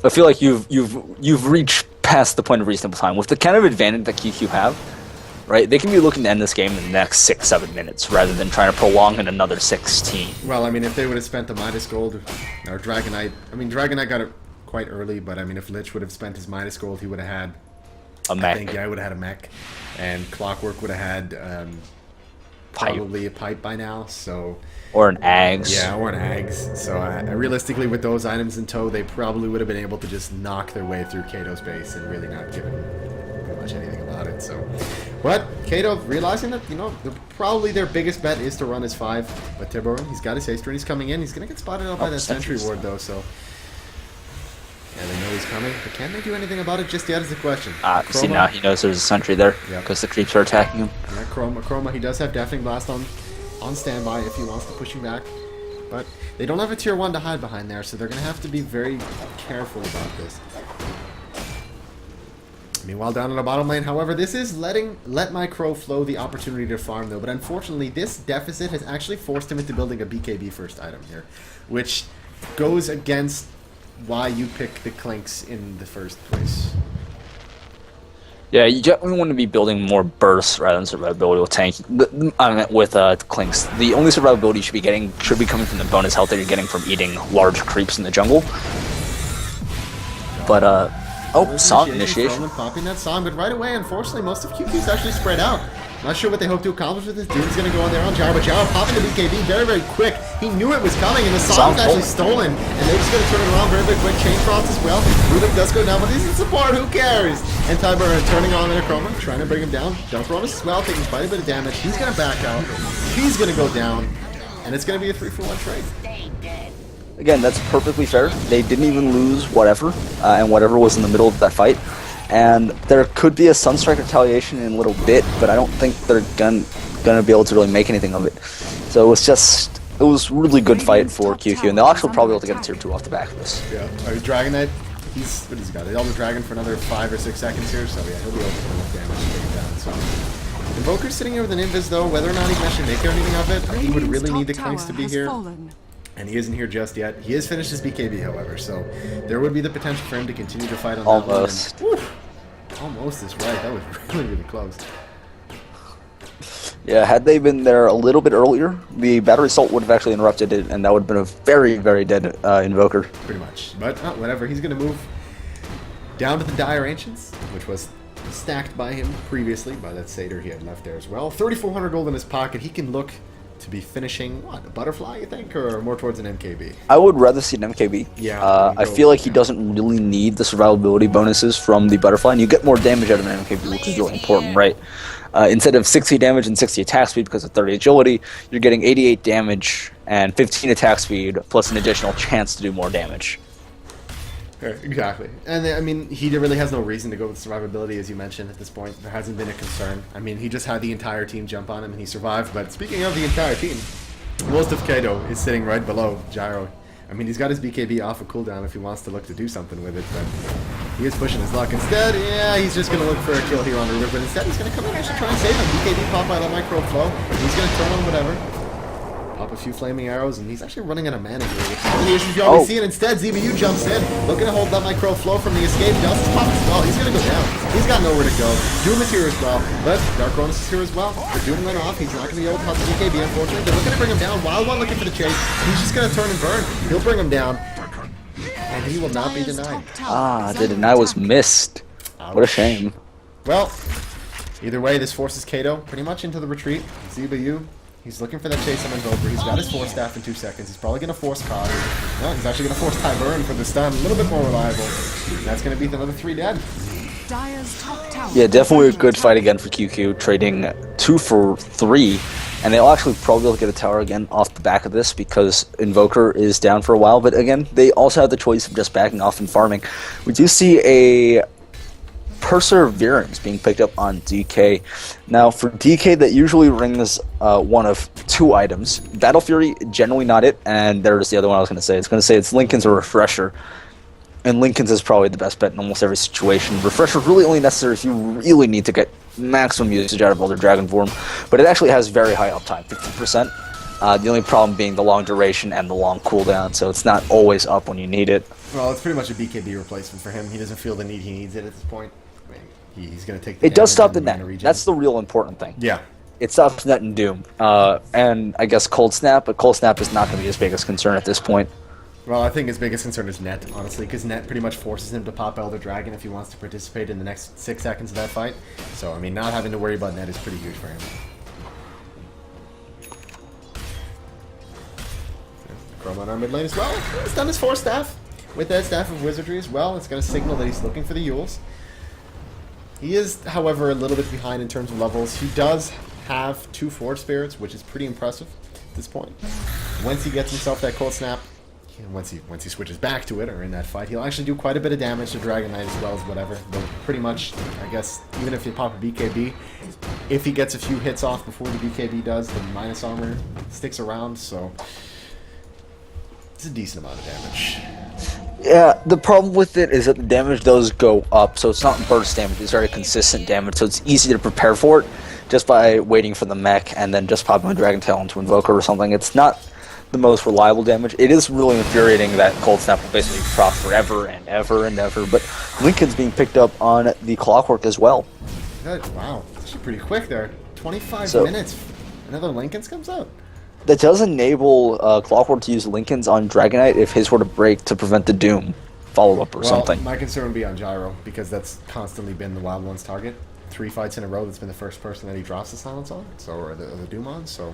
Speaker 3: I feel like you've reached past the point of reasonable time with the kind of advantage that QQ have, right? They can be looking to end this game in the next 6-7 minutes rather than trying to prolong it another 16.
Speaker 2: Well, I mean, if they would have spent the Midas Gold or Dragonite... I mean, Dragonite got it quite early, but I mean, if Lich would have spent his Midas Gold, he would have had...
Speaker 3: A
Speaker 2: I
Speaker 3: mech.
Speaker 2: think, yeah, I would have had a mech. And Clockwork would have had
Speaker 3: Pipe.
Speaker 2: probably a pipe by now, so...
Speaker 3: Or an Ags.
Speaker 2: Yeah, or an Ags. So realistically, with those items in tow, they probably would have been able to just knock their way through Kato's base and really not give it pretty much anything about it. So, but Kato realizing that probably their biggest bet is to run his 5. But Tiburon, he's got his haste rune. He's coming in. He's gonna get spotted out by that sentry
Speaker 3: sentries.
Speaker 2: ward though. So. Yeah, they know he's coming, but can they do anything about it just yet is the question.
Speaker 3: See, now he knows there's a sentry there
Speaker 2: Yep.
Speaker 3: because the creeps are attacking him.
Speaker 2: Yeah, Chroma, he does have Deafening Blast on standby if he wants to push him back. But they don't have a tier 1 to hide behind there, so they're going to have to be very careful about this. Meanwhile, down in the bottom lane, however, this is let my Crow flow the opportunity to farm, though. But unfortunately, this deficit has actually forced him into building a BKB first item here, which goes against why you pick the Clinks in the first place.
Speaker 3: Yeah, you definitely want to be building more bursts rather than survivability with tank. With Clinks, the only survivability you should be coming from the bonus health that you're getting from eating large creeps in the jungle. But song initiation.
Speaker 2: Popping that song, but right away, unfortunately, most of QQ's actually spread out. Not sure what they hope to accomplish with this. Dude's gonna go on there on Gyro, but Gyro popping the BKB very, very quick. He knew it was coming, and the song's actually stolen. And they're just gonna turn it around very, very quick. Chain Frost as well. Rubik does go down, but he's in support. Who cares? And Tiber turning on their Chroma, trying to bring him down. Jump on as well, taking quite a bit of damage. He's gonna back out. He's gonna go down, and it's gonna be a 3-for-1 trade.
Speaker 3: Again, that's perfectly fair. They didn't even lose whatever, and whatever was in the middle of that fight. And there could be a Sunstrike retaliation in a little bit, but I don't think they're gonna be able to really make anything of it. So it was really good fight for QQ, and they'll actually probably be able to get a tier 2 off the back of this.
Speaker 2: Yeah. Dragonite, what has he got? Elder Dragon for another 5 or 6 seconds here, so yeah, he'll be able to put enough damage to take it down. So. Invoker's sitting here with an Invis though, whether or not he can actually make anything of it, he would really need the Clinks to be here. And he isn't here just yet. He has finished his BKB, however, so there would be the potential for him to continue to fight on
Speaker 3: Almost.
Speaker 2: that one. And, almost is right. That was really, really close.
Speaker 3: Yeah, had they been there a little bit earlier, the battery assault would have actually interrupted it, and that would have been a very, very dead Invoker.
Speaker 2: Pretty much. But whatever. He's going to move down to the Dire Ancients, which was stacked by him previously by that Satyr he had left there as well. 3,400 gold in his pocket. He can look to be finishing, what, a Butterfly, you think, or more towards an MKB?
Speaker 3: I would rather see an MKB.
Speaker 2: Yeah.
Speaker 3: I feel like he doesn't really need the survivability bonuses from the Butterfly, and you get more damage out of an MKB, which is really important, right? Instead of 60 damage and 60 attack speed because of 30 agility, you're getting 88 damage and 15 attack speed, plus an additional chance to do more damage.
Speaker 2: Yeah, exactly. And I mean, he really has no reason to go with survivability, as you mentioned, at this point. There hasn't been a concern. I mean, he just had the entire team jump on him and he survived. But speaking of the entire team, most of CADO is sitting right below Gyro. I mean, he's got his BKB off of cooldown if he wants to look to do something with it, but He is pushing his luck. Instead, yeah, he's just going to look for a kill here on Ruber, but instead he's going to come in and actually try and save him. BKB pop by that micro flow. He's going to turn on whatever. Pop a few flaming arrows, and he's actually running out of mana here, which is one of the issues you always see. And instead, ZBU jumps in, looking to hold that micro flow from the escape. Justice pops as well. He's going to go down. He's got nowhere to go. Doom is here as well, but Dark Cronus is here as well. The Doom went off. He's not going to be able to help the BKB, unfortunately. They're looking to bring him down. Wild One looking for the chase. He's just going to turn and burn. He'll bring him down, and he will not be denied.
Speaker 3: Ah, the deny was missed. What a shame.
Speaker 2: Well, either way, this forces CADO pretty much into the retreat. ZBU, he's looking for that chase on Invoker. He's got his Force Staff in 2 seconds. He's probably going to force COD. No, he's actually going to force Tyburn for the stun. A little bit more reliable. And that's going to be another 3 dead.
Speaker 1: Dire's top tower.
Speaker 3: Yeah, definitely a good fight again for QQ, trading 2 for 3. And they'll actually probably be able to get a tower again off the back of this because Invoker is down for a while. But again, they also have the choice of just backing off and farming. We do see a Perseverance being picked up on DK. Now, for DK, that usually rings one of 2 items. Battle Fury, generally not it, and there's the other one I was going to say. It's going to say it's Linken's or Refresher. And Linken's is probably the best bet in almost every situation. Refresher's really only necessary if you really need to get maximum usage out of Elder Dragon form. But it actually has very high uptime, 50%. The only problem being the long duration and the long cooldown, so it's not always up when you need it.
Speaker 2: Well, it's pretty much a BKB replacement for him. He doesn't feel the need he needs it at this point. I mean, he's going to take the
Speaker 3: It does stop the
Speaker 2: mana
Speaker 3: net.
Speaker 2: regen.
Speaker 3: That's the real important thing.
Speaker 2: Yeah.
Speaker 3: It stops net and Doom. And I guess Cold Snap, but Cold Snap is not going to be his biggest concern at this point.
Speaker 2: Well, I think his biggest concern is net, honestly, because net pretty much forces him to pop Elder Dragon if he wants to participate in the next 6 seconds of that fight. So, I mean, not having to worry about net is pretty huge for him. Chrome on our mid lane as well. He's done his Force Staff with that Staff of Wizardry as well. It's going to signal that he's looking for the Yules. He is, however, a little bit behind in terms of levels. He does have 2 Forge Spirits, which is pretty impressive at this point. Once he gets himself that Cold Snap, once he switches back to it or in that fight, he'll actually do quite a bit of damage to Dragon Knight as well as whatever. But pretty much, I guess, even if you pop a BKB, if he gets a few hits off before the BKB does, the minus armor sticks around, so it's a decent amount of damage.
Speaker 3: Yeah, the problem with it is that the damage does go up, so it's not burst damage, it's very consistent damage, so it's easy to prepare for it just by waiting for the mech and then just popping a Dragon Tail into Invoker or something. It's not the most reliable damage. It is really infuriating that Cold Snap will basically prop forever and ever and ever, but Linken's being picked up on the Clockwork as well.
Speaker 2: Good. Wow, it's actually pretty quick there. 25
Speaker 3: So-
Speaker 2: minutes. Another Linken's comes out.
Speaker 3: That does enable Clockwork to use Linken's on Dragon Knight if his were to break to prevent the Doom follow-up or something.
Speaker 2: My concern would be on Gyro, because that's constantly been the Wild One's target. 3 fights in a row, that's been the first person that he drops the silence on, so or the Doom on, so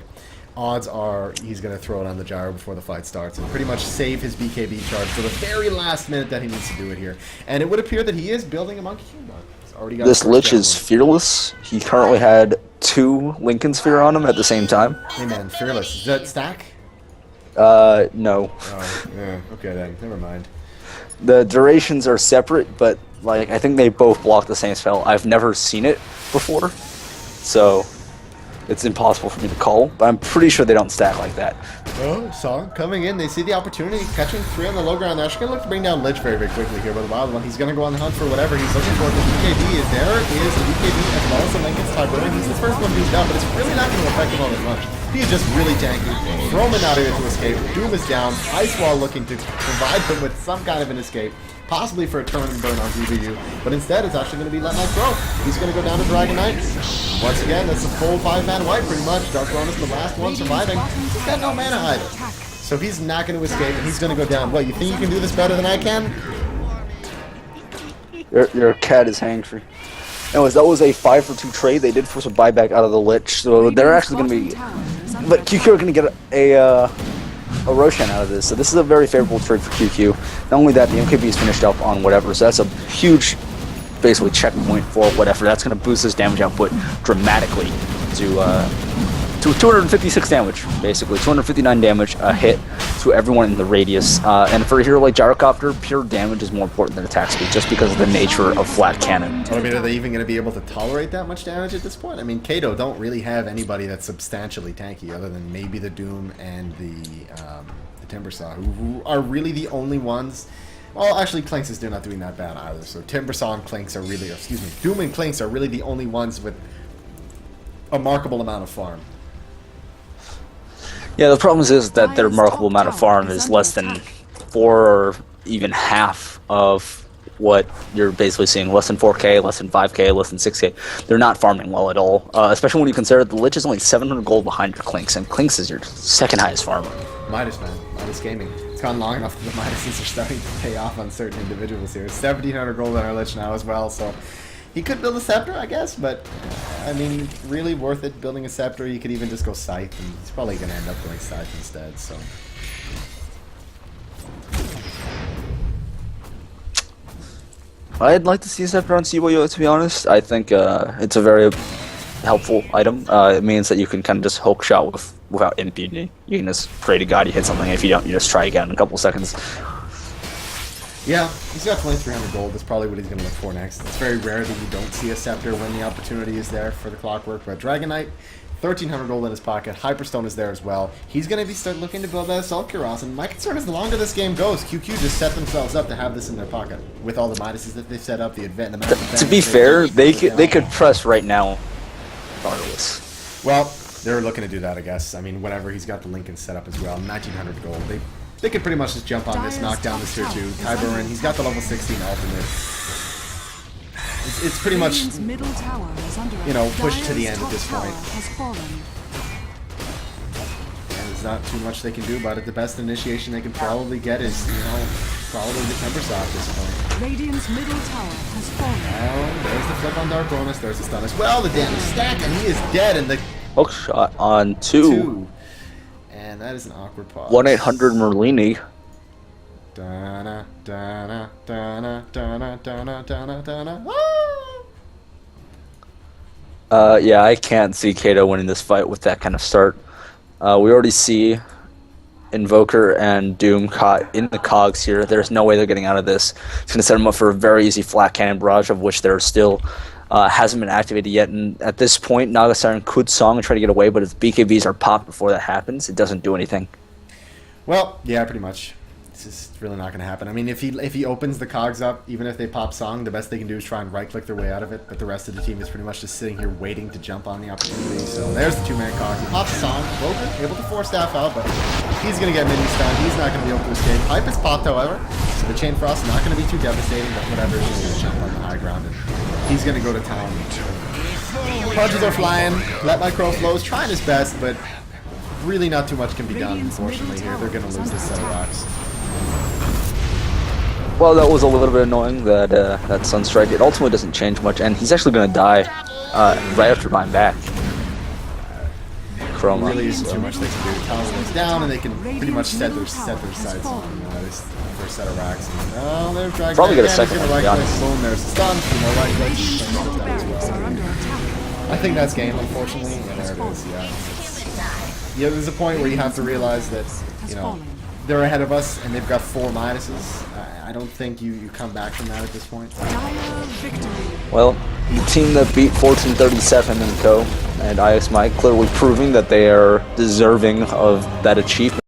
Speaker 2: odds are he's going to throw it on the Gyro before the fight starts and pretty much save his BKB charge for the very last minute that he needs to do it here. And it would appear that he is building a Monkey King buff. He's already got
Speaker 3: This
Speaker 2: his first
Speaker 3: Lich
Speaker 2: down
Speaker 3: is
Speaker 2: one.
Speaker 3: fearless. He currently had 2 Lincoln Sphere on him at the same time.
Speaker 2: Hey man, Fearless. Is that stack?
Speaker 3: No.
Speaker 2: Oh, yeah. Okay then. Never mind.
Speaker 3: The durations are separate, but like I think they both block the same spell. I've never seen it before, so it's impossible for me to call, but I'm pretty sure they don't stack like that.
Speaker 2: Oh, Song coming in. They see the opportunity, catching 3 on the low ground. They're actually going to look to bring down Lich very, very quickly here. But the Wild One, he's going to go on the hunt for whatever he's looking for. The BKB is there. Is a BKB as well as the Lincoln's Tyburn. He's the first one used up, but it's really not going to affect him all that much. He is just really tanky. Roman out here to escape. Doom is down. Ice Wall looking to provide them with some kind of an escape. Possibly for a turn and burn on ZBU, but instead it's actually going to be Let Knight Throw. He's going to go down to Dragon Knight. Once again, that's a full 5-man wipe pretty much. Dark Cronus, the last one surviving. He's got no mana either. So he's not going to escape, and he's going to go down. What, you think you can do this better than I can?
Speaker 3: Your cat is hangry. Anyways, that was a 5-for-2 trade. They did force a buyback out of the Lich, so they're actually going to be... But QQ are going to get a Roshan out of this, so this is a very favorable trade for QQ. Not only that, the MKB is finished up on whatever, so that's a huge, basically, checkpoint for whatever. That's going to boost his damage output dramatically to 256 damage, basically. 259 damage a hit to everyone in the radius. And for a hero like Gyrocopter, pure damage is more important than attack speed, just because of the nature of flat cannon.
Speaker 2: I mean, are they even going to be able to tolerate that much damage at this point? I mean, CADO don't really have anybody that's substantially tanky, other than maybe the Doom and the Timbersaw, who are really the only ones Well, actually, Clinks is not doing that bad either. So Timbersaw and Clinks are really, excuse me, Doom and Clinks are really the only ones with a remarkable amount of farm.
Speaker 3: Yeah, the problem is that their remarkable amount of farm is less than 4 or even half of what you're basically seeing. Less than 4k, less than 5k, less than 6k. They're not farming well at all, especially when you consider the Lich is only 700 gold behind your Clinks, and Clinks is your second highest farmer.
Speaker 2: Midas, man. Midas Gaming. It's gone long enough that the Midases are starting to pay off on certain individuals here. 1,700 gold on our Lich now as well, so he could build a Scepter, I guess, but I mean, really worth it building a Scepter. You could even just go Scythe, and he's probably going to end up going Scythe instead, so.
Speaker 3: I'd like to see a Scepter on Siboyo, to be honest. I think it's a very helpful item. It means that you can kind of just hook shot without impunity. You can just pray to God you hit something. If you don't, you just try again in a couple seconds.
Speaker 2: Yeah, he's got 2,300 gold. That's probably what he's going to look for next. It's very rare that you don't see a Scepter when the opportunity is there for the Clockwork. But Dragon Knight, 1,300 gold in his pocket. Hyperstone is there as well. He's going to be looking to build that Assault Cuirass. And my concern is the longer this game goes, QQ just set themselves up to have this in their pocket. With all the Midases that they've set up, the event.
Speaker 3: To be fair, they could press right now. Regardless.
Speaker 2: Well, they're looking to do that, I guess. I mean, whenever he's got the Lincoln set up as well. 1,900 gold. They could pretty much just jump on this, knock down this tier 2. Kyburn, he's got the level 16 ultimate. It's pretty much, you know, pushed to the end at this point. And there's not too much they can do about it. The best initiation they can probably get is, you know, probably the Timbersaw at this point.
Speaker 1: Radiant's middle tower has fallen.
Speaker 2: Oh, there's the flip on Dark Bonus, there's the stun as well, the damage stack, and he is dead, and the
Speaker 3: hook shot on 2.
Speaker 2: And that is an awkward pause.
Speaker 3: 1-800 Merlini.
Speaker 2: Dana, dana, dana, dana, dana, dana, dana.
Speaker 3: Yeah, I can't see CADO winning this fight with that kind of start. We already see Invoker and Doom caught in the cogs here. There's no way they're getting out of this. It's going to set them up for a very easy flat cannon barrage, of which there still hasn't been activated yet. And at this point, Naga Siren could song and try to get away, but if BKBs are popped before that happens, it doesn't do anything.
Speaker 2: Well, yeah, pretty much. It's just really not going to happen. I mean, if he opens the cogs up, even if they pop song, the best they can do is try and right-click their way out of it. But the rest of the team is pretty much just sitting here waiting to jump on the opportunity. So there's the 2-man cogs. He pops song. Broken, able to force staff out, but he's going to get mini stun. He's not going to be able to escape. Pipe is popped, however. So the Chain Frost is not going to be too devastating, but whatever. He's going to jump on the high ground, and he's going to go to town. Punches are flying. Let My Crow flows. Trying his best, but really not too much can be done, unfortunately, here. They're going to lose this set of rocks.
Speaker 3: Well, that was a little bit annoying, that that Sunstrike. It ultimately doesn't change much, and he's actually going to die right after buying back. Chroma.
Speaker 2: Really isn't too much they can do. Talisman is down, and they can pretty much set their sights on this first set of racks. And, oh, there's Dragon.
Speaker 3: Probably get a second one, to be honest.
Speaker 2: Boom, there's the stun. Two more right clicks. I think that's game, unfortunately. And there it is, yeah. There's a point where you have to realize that, you know, they're ahead of us, and they've got 4 Midases. I don't think you come back from that at this point.
Speaker 3: Well, the team that beat 1437 and Co. and IX Mike clearly proving that they are deserving of that achievement.